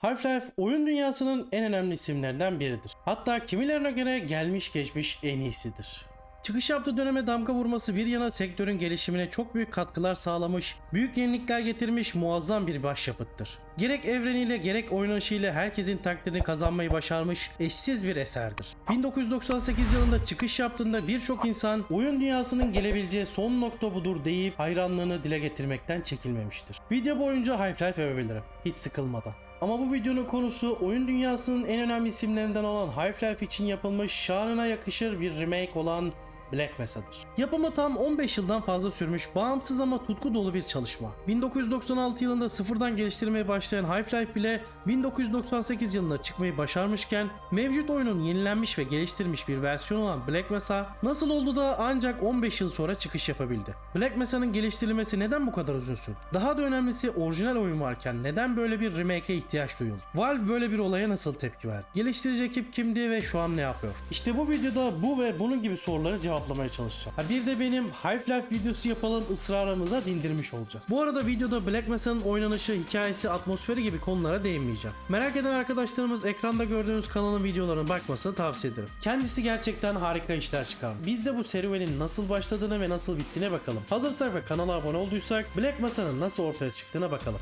Half-Life oyun dünyasının en önemli isimlerinden biridir. Hatta kimilerine göre gelmiş geçmiş en iyisidir. Çıkış yaptığı döneme damga vurması bir yana sektörün gelişimine çok büyük katkılar sağlamış, büyük yenilikler getirmiş muazzam bir başyapıttır. Gerek evreniyle gerek oynanışıyla herkesin takdirini kazanmayı başarmış eşsiz bir eserdir. 1998 yılında çıkış yaptığında birçok insan oyun dünyasının gelebileceği son nokta budur deyip hayranlığını dile getirmekten çekinmemiştir. Video boyunca Half-Life övebilirim, hiç sıkılmadan. Ama bu videonun konusu oyun dünyasının en önemli isimlerinden olan Half-Life için yapılmış şanına yakışır bir remake olan Black Mesa'dır. Yapımı tam 15 yıldan fazla sürmüş bağımsız ama tutku dolu bir çalışma. 1996 yılında sıfırdan geliştirmeye başlayan Half-Life bile 1998 yılında çıkmayı başarmışken mevcut oyunun yenilenmiş ve geliştirilmiş bir versiyonu olan Black Mesa nasıl oldu da ancak 15 yıl sonra çıkış yapabildi? Black Mesa'nın geliştirilmesi neden bu kadar uzun sürdü? Daha da önemlisi orijinal oyun varken neden böyle bir remake'e ihtiyaç duyuldu? Valve böyle bir olaya nasıl tepki verdi? Geliştirici ekip kimdi ve şu an ne yapıyor? İşte bu videoda bu ve bunun gibi soruları cevaplamaya çalışacağım. Bir de benim Half-Life videosu yapalım ısrarımı da dindirmiş olacağız. Bu arada videoda Black Mesa'nın oynanışı, hikayesi, atmosferi gibi konulara değinmeyeceğim. Merak eden arkadaşlarımız ekranda gördüğünüz kanalın videolarına bakmasını tavsiye ederim. Kendisi gerçekten harika işler çıkarmış. Biz de bu serüvenin nasıl başladığını ve nasıl bittiğine bakalım. Hazırsak ve kanala abone olduysak Black Mesa'nın nasıl ortaya çıktığına bakalım.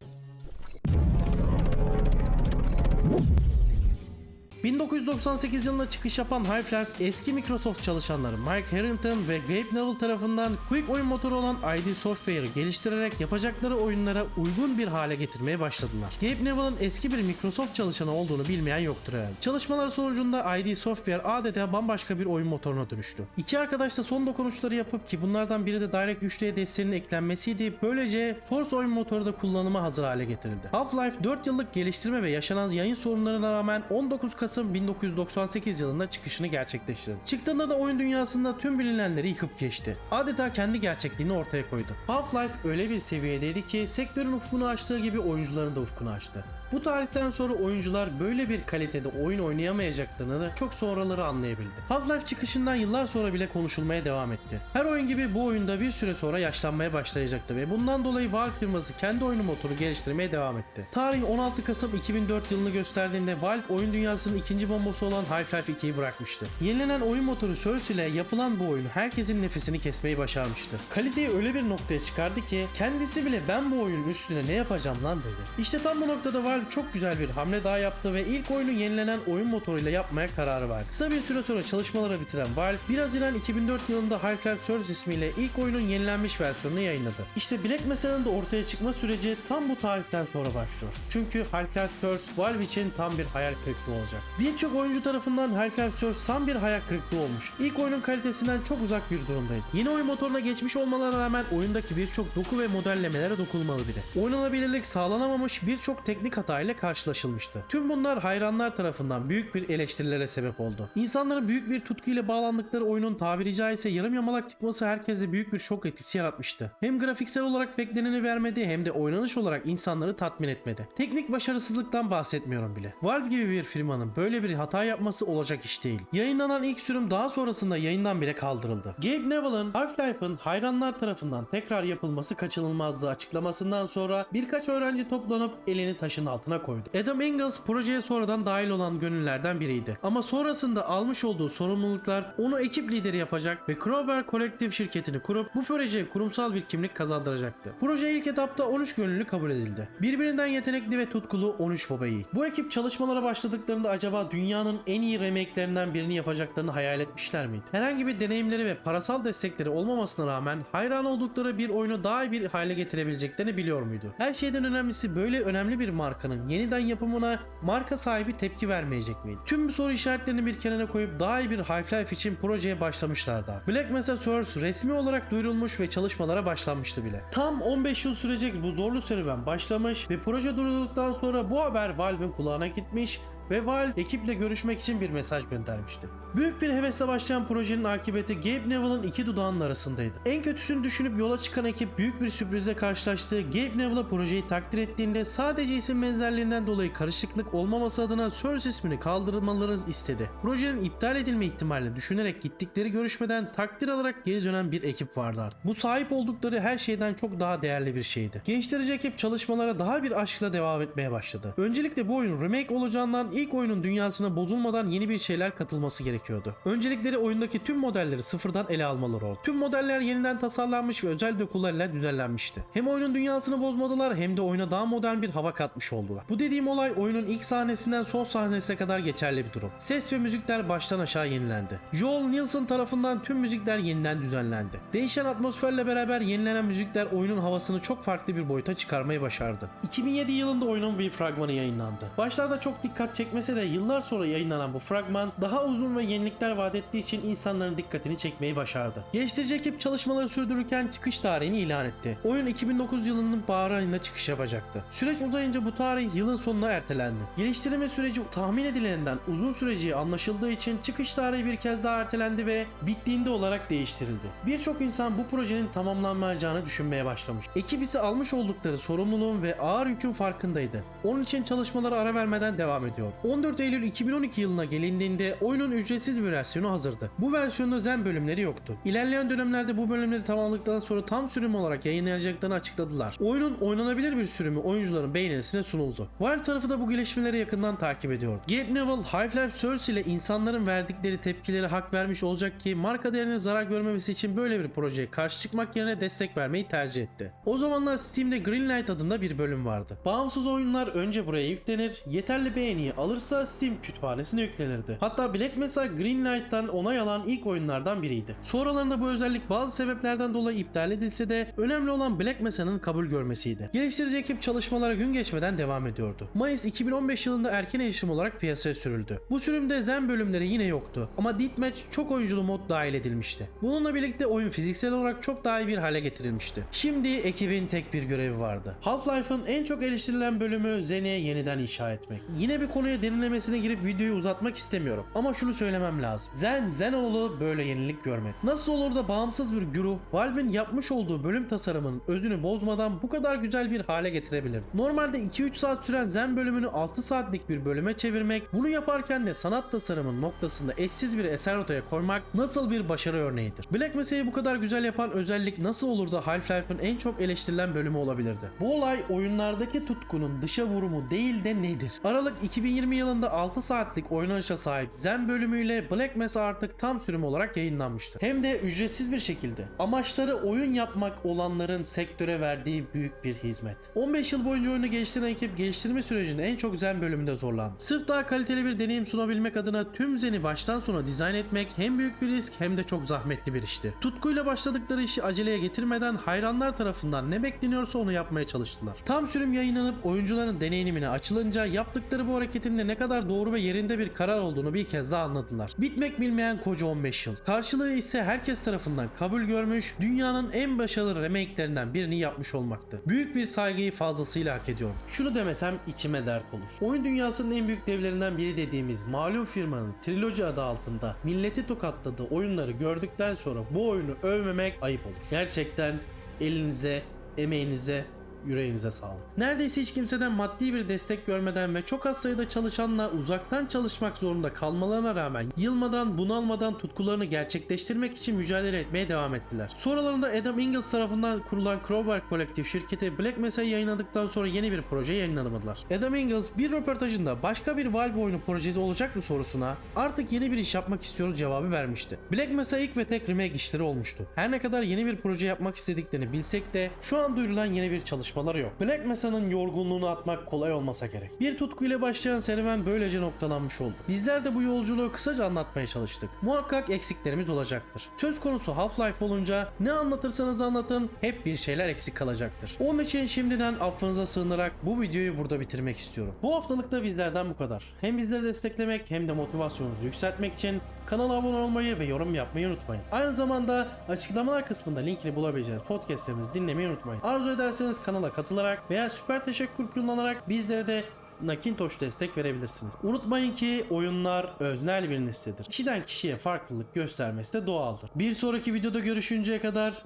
1998 yılında çıkış yapan Half-Life eski Microsoft çalışanları Mike Harrington ve Gabe Newell tarafından Quake oyun motoru olan ID Software'ı geliştirerek yapacakları oyunlara uygun bir hale getirmeye başladılar. Gabe Newell'ın eski bir Microsoft çalışanı olduğunu bilmeyen yoktur herhalde. Çalışmalar sonucunda ID Software adeta bambaşka bir oyun motoruna dönüştü. İki arkadaş da son dokunuşları yapıp ki bunlardan biri de DirectX 3'e desteğinin eklenmesiydi. Böylece Force oyun motoru da kullanıma hazır hale getirildi. Half-Life 4 yıllık geliştirme ve yaşanan yayın sorunlarına rağmen 19 Kasım 1998 yılında çıkışını gerçekleştirdi. Çıktığında da oyun dünyasında tüm bilinenleri yıkıp geçti. Adeta kendi gerçekliğini ortaya koydu. Half-Life öyle bir seviyedeydi ki sektörün ufkunu açtığı gibi oyuncuların da ufkunu açtı. Bu tarihten sonra oyuncular böyle bir kalitede oyun oynayamayacaklarını çok sonraları anlayabildi. Half-Life çıkışından yıllar sonra bile konuşulmaya devam etti. Her oyun gibi bu oyunda bir süre sonra yaşlanmaya başlayacaktı ve bundan dolayı Valve firması kendi oyunu motoru geliştirmeye devam etti. Tarih 16 Kasım 2004 yılını gösterdiğinde Valve oyun dünyasının ikinci bombası olan Half-Life 2'yi bırakmıştı. Yenilenen oyun motoru Source ile yapılan bu oyun herkesin nefesini kesmeyi başarmıştı. Kaliteyi öyle bir noktaya çıkardı ki kendisi bile ben bu oyunun üstüne ne yapacağım lan dedi. İşte tam bu noktada Valve çok güzel bir hamle daha yaptı ve ilk oyunu yenilenen oyun motoruyla yapmaya kararı verdi. Kısa bir süre sonra çalışmaları bitiren Valve 1 Haziran 2004 yılında Half-Life Source ismiyle ilk oyunun yenilenmiş versiyonunu yayınladı. İşte Black Mesa'nın da ortaya çıkma süreci tam bu tarihten sonra başlıyor. Çünkü Half-Life Source Valve için tam bir hayal kırıklığı olacak. Birçok oyuncu tarafından Half-Life Source tam bir hayal kırıklığı olmuştu. İlk oyunun kalitesinden çok uzak bir durumdaydı. Yeni oyun motoruna geçmiş olmalarına rağmen oyundaki birçok doku ve modellemelere dokunulmalı bile. Oynanabilirlik sağlanamamış birçok teknik hata ile karşılaşılmıştı. Tüm bunlar hayranlar tarafından büyük bir eleştirilere sebep oldu. İnsanların büyük bir tutkuyla bağlandıkları oyunun tabiri caizse yarım yamalak çıkması herkeste büyük bir şok etkisi yaratmıştı. Hem grafiksel olarak bekleneni vermedi hem de oynanış olarak insanları tatmin etmedi. Teknik başarısızlıktan bahsetmiyorum bile. Valve gibi bir firmanın böyle bir hata yapması olacak iş değil. Yayınlanan ilk sürüm daha sonrasında yayından bile kaldırıldı. Gabe Newell'ın Half-Life'ın hayranlar tarafından tekrar yapılması kaçınılmazdı açıklamasından sonra birkaç öğrenci toplanıp elini taşın altına koydu. Adam Ingalls projeye sonradan dahil olan gönüllerden biriydi. Ama sonrasında almış olduğu sorumluluklar onu ekip lideri yapacak ve Crowbar Collective şirketini kurup bu projeye kurumsal bir kimlik kazandıracaktı. Proje ilk etapta 13 gönüllü kabul edildi. Birbirinden yetenekli ve tutkulu 13 babayı. Bu ekip çalışmalara başladıklarında acaba dünyanın en iyi remake'lerinden birini yapacaklarını hayal etmişler miydi? Herhangi bir deneyimleri ve parasal destekleri olmamasına rağmen hayran oldukları bir oyunu daha iyi bir hale getirebileceklerini biliyor muydu? Her şeyden önemlisi böyle önemli bir markanın yeniden yapımına marka sahibi tepki vermeyecek miydi? Tüm bu soru işaretlerini bir kenara koyup daha iyi bir Half-Life için projeye başlamışlardı. Black Mesa Source resmi olarak duyurulmuş ve çalışmalara başlanmıştı bile. Tam 15 yıl sürecek bu zorlu serüven başlamış ve proje durdurduktan sonra bu haber Valve'in kulağına gitmiş ve Valve ekiple görüşmek için bir mesaj göndermişti. Büyük bir hevesle başlayan projenin akıbeti Gabe Neville'ın iki dudağının arasındaydı. En kötüsünü düşünüp yola çıkan ekip büyük bir sürprizle karşılaştığı Gabe Neville'a projeyi takdir ettiğinde sadece isim benzerliğinden dolayı karışıklık olmaması adına Source ismini kaldırmalarını istedi. Projenin iptal edilme ihtimalini düşünerek gittikleri görüşmeden takdir alarak geri dönen bir ekip vardı artık. Bu sahip oldukları her şeyden çok daha değerli bir şeydi. Geliştirici ekip çalışmalara daha bir aşkla devam etmeye başladı. Öncelikle bu oyun remake olacağından ilk oyunun dünyasına bozulmadan yeni bir şeyler katılması gerekiyordu. Öncelikleri oyundaki tüm modelleri sıfırdan ele almaları oldu. Tüm modeller yeniden tasarlanmış ve özel dokularla düzenlenmişti. Hem oyunun dünyasını bozmadılar hem de oyuna daha modern bir hava katmış oldular. Bu dediğim olay oyunun ilk sahnesinden son sahnesine kadar geçerli bir durum. Ses ve müzikler baştan aşağı yenilendi. Joel Nielsen tarafından tüm müzikler yeniden düzenlendi. Değişen atmosferle beraber yenilenen müzikler oyunun havasını çok farklı bir boyuta çıkarmayı başardı. 2007 yılında oyunun bir fragmanı yayınlandı. Başlarda çok dikkat çekmese de yıllar sonra yayınlanan bu fragman daha uzun ve yenilikler vaat ettiği için insanların dikkatini çekmeyi başardı. Geliştirici ekip çalışmaları sürdürürken çıkış tarihini ilan etti. Oyun 2009 yılının bahar ayında çıkış yapacaktı. Süreç uzayınca bu tarih yılın sonuna ertelendi. Geliştirme süreci tahmin edileninden uzun süreceği anlaşıldığı için çıkış tarihi bir kez daha ertelendi ve bittiğinde olarak değiştirildi. Birçok insan bu projenin tamamlanmayacağını düşünmeye başlamış. Ekip ise almış oldukları sorumluluğun ve ağır yükün farkındaydı. Onun için çalışmaları ara vermeden devam ediyor. 14 Eylül 2012 yılına gelindiğinde oyunun ücretsiz bir versiyonu hazırdı. Bu versiyonda Zen bölümleri yoktu. İlerleyen dönemlerde bu bölümleri tamamladıktan sonra tam sürüm olarak yayınlayacaklarını açıkladılar. Oyunun oynanabilir bir sürümü oyuncuların beğenisine sunuldu. Valve tarafı da bu gelişmeleri yakından takip ediyor. Gabe Newell, Half-Life Source ile insanların verdikleri tepkileri hak vermiş olacak ki marka değerine zarar görmemesi için böyle bir projeye karşı çıkmak yerine destek vermeyi tercih etti. O zamanlar Steam'de Greenlight adında bir bölüm vardı. Bağımsız oyunlar önce buraya yüklenir, yeterli beğeniyi alırsa Steam kütüphanesine yüklenirdi. Hatta Black Mesa Greenlight'tan onay alan ilk oyunlardan biriydi. Sonralarında bu özellik bazı sebeplerden dolayı iptal edilse de önemli olan Black Mesa'nın kabul görmesiydi. Geliştirici ekip çalışmalara gün geçmeden devam ediyordu. Mayıs 2015 yılında erken erişim olarak piyasaya sürüldü. Bu sürümde Zen bölümleri yine yoktu ama Deathmatch çok oyunculu mod dahil edilmişti. Bununla birlikte oyun fiziksel olarak çok daha iyi bir hale getirilmişti. Şimdi ekibin tek bir görevi vardı. Half-Life'ın en çok eleştirilen bölümü Zen'i yeniden inşa etmek. Yine bir konuya derinlemesine girip videoyu uzatmak istemiyorum ama şunu söylemem lazım. Zenoğlu böyle yenilik görmedi. Nasıl olur da bağımsız bir güruh Valve'in yapmış olduğu bölüm tasarımının özünü bozmadan bu kadar güzel bir hale getirebilirdi. Normalde 2-3 saat süren Zen bölümünü 6 saatlik bir bölüme çevirmek, bunu yaparken de sanat tasarımın noktasında eşsiz bir eser ortaya koymak nasıl bir başarı örneğidir. Black Mesa'yı bu kadar güzel yapan özellik nasıl olur da Half-Life'ın en çok eleştirilen bölümü olabilirdi? Bu olay oyunlardaki tutkunun dışa vurumu değil de nedir? Aralık 2020 yılında 6 saatlik oynanışa sahip Zen bölümüyle Black Mesa artık tam sürüm olarak yayınlanmıştı. Hem de ücretsiz bir şekilde. Amaçları oyun yapmak olanların sektöre verdiği büyük bir hizmet. 15 yıl boyunca oyunu geliştiren ekip geliştirme sürecinde en çok Zen bölümünde zorlandı. Sırf daha kaliteli bir deneyim sunabilmek adına tüm Zen'i baştan sona dizayn etmek hem büyük bir risk hem de çok zahmetli bir işti. Tutkuyla başladıkları işi aceleye getirmeden hayranlar tarafından ne bekleniyorsa onu yapmaya çalıştılar. Tam sürüm yayınlanıp oyuncuların deneyimine açılınca yaptıkları bu hareketin de ne kadar doğru ve yerinde bir karar olduğunu bir kez daha anladılar. Bitmek bilmeyen koca 15 yıl. Karşılığı ise herkes tarafından kabul görmüş, dünyanın en başarılı remake'lerinden birini yapmış olmaktı. Büyük bir saygıyı fazlasıyla hak ediyorum. Şunu demesem içime dert olur. Oyun dünyasının en büyük devlerinden biri dediğimiz malum firmanın Trilogy adı altında milleti tokatladığı oyunları gördükten sonra bu oyunu övmemek ayıp olur. Gerçekten elinize, emeğinize, yüreğinize sağlık. Neredeyse hiç kimseden maddi bir destek görmeden ve çok az sayıda çalışanla uzaktan çalışmak zorunda kalmalarına rağmen yılmadan, bunalmadan tutkularını gerçekleştirmek için mücadele etmeye devam ettiler. Sonralarında Adam Ingalls tarafından kurulan Crowbar Collective şirketi Black Mesa'yı yayınladıktan sonra yeni bir proje yayınlamadılar. Adam Ingalls bir röportajında başka bir Valve oyunu projesi olacak mı sorusuna artık yeni bir iş yapmak istiyoruz cevabı vermişti. Black Mesa ilk ve tek remake işleri olmuştu. Her ne kadar yeni bir proje yapmak istediklerini bilsek de şu an duyurulan yeni bir çalışmaları yok. Black Mesa'nın yorgunluğunu atmak kolay olmasa gerek. Bir tutkuyla başlayan serüven böylece noktalanmış oldu. Bizler de bu yolculuğu kısaca anlatmaya çalıştık. Muhakkak eksiklerimiz olacaktır. Söz konusu Half-Life olunca ne anlatırsanız anlatın hep bir şeyler eksik kalacaktır. Onun için şimdiden affınıza sığınarak bu videoyu burada bitirmek istiyorum. Bu haftalık da bizlerden bu kadar. Hem bizleri desteklemek hem de motivasyonunuzu yükseltmek için kanala abone olmayı ve yorum yapmayı unutmayın. Aynı zamanda açıklamalar kısmında linkini bulabileceğiniz podcastlerimizi dinlemeyi unutmayın. Arzu ederseniz kanala katılarak veya süper teşekkür kullanarak bizlere de Macintosh destek verebilirsiniz. Unutmayın ki oyunlar öznel bir nesnedir. Kişiden kişiye farklılık göstermesi de doğaldır. Bir sonraki videoda görüşünceye kadar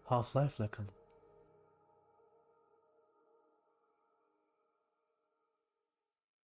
Half-Life'la kalın.